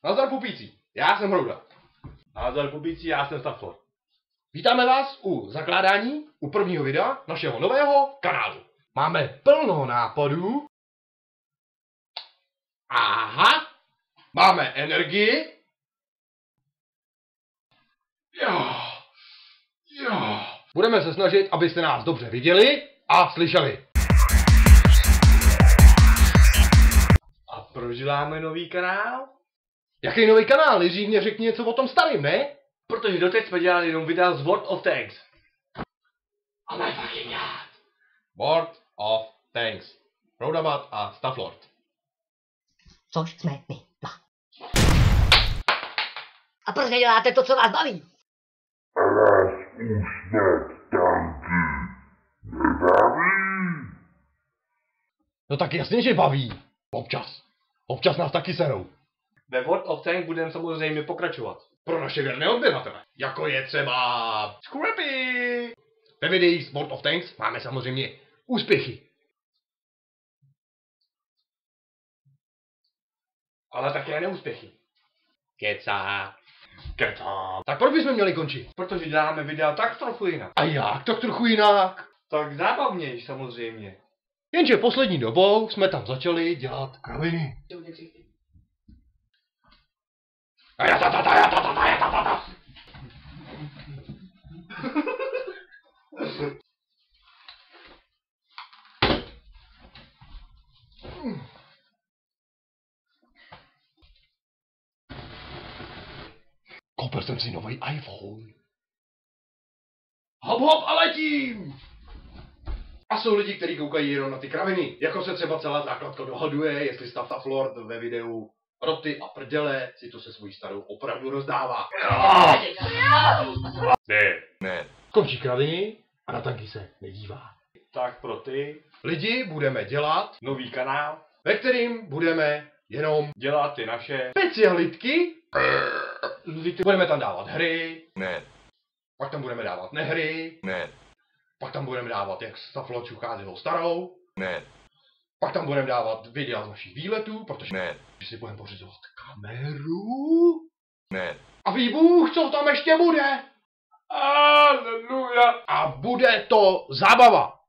Nazdar pupíci, já jsem Hrouda. Nazdar pupíci, já jsem Staflor. Vítáme vás u zakládání, u prvního videa našeho nového kanálu. Máme plno nápadů. Aha, máme energii. Jo. Budeme se snažit, abyste nás dobře viděli a slyšeli. A proč děláme nový kanál? Jaký nový kanál? Nejdřív mě řekni něco o tom starým, ne? Protože doteď jsme dělali jenom videa z World of Tanks. Oh my fucking god. World of Tanks. Hroudabat a Staflord. Což jsme my dva. A proč neděláte to, co vás baví? Ale už snad tanky nebaví. No tak jasně, že baví. Občas. Občas nás taky serou. Ve World of Tanks budeme samozřejmě pokračovat. Pro naše věrné odběratele. Jako je třeba Scrappy. Ve videích z World of Tanks máme samozřejmě úspěchy. Ale také neúspěchy. Kecá. Tak proč bychom měli končit? Protože děláme videa tak trochu jinak. A jak? Tak trochu jinak. Tak zábavnější samozřejmě. Jenže poslední dobou jsme tam začali dělat kraviny. Koupil jsem si nový iPhone. Hop hop a letím! A jsou lidi, kteří koukají jenom na ty kraviny. Jako se třeba celá základka dohaduje, jestli Staflord ve videu Roty a prdele si to se svojí starou opravdu rozdává. Ne. Končí kraviny a na tanky se nedívá. Tak pro ty Lidi budeme dělat, nový kanál, ve kterým budeme jenom dělat ty naše specialitky. Budeme tam dávat hry, ne. pak tam budeme dávat nehry, Ne. pak tam budeme dávat, jak Staflord čuchá s jeho starou, Ne. pak tam budeme dávat videa z našich výletů, protože Ne. si budeme pořizovat kameru. Ne. A ví Bůh, co tam ještě bude. Aleluja. A bude to zábava.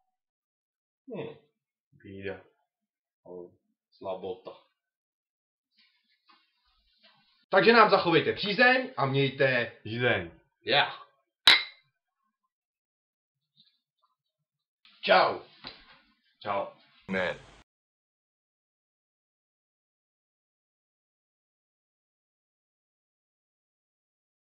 Bída. Slabota. Takže nám zachovejte přízeň a mějte Jízeň. Čau. Čau. Ne.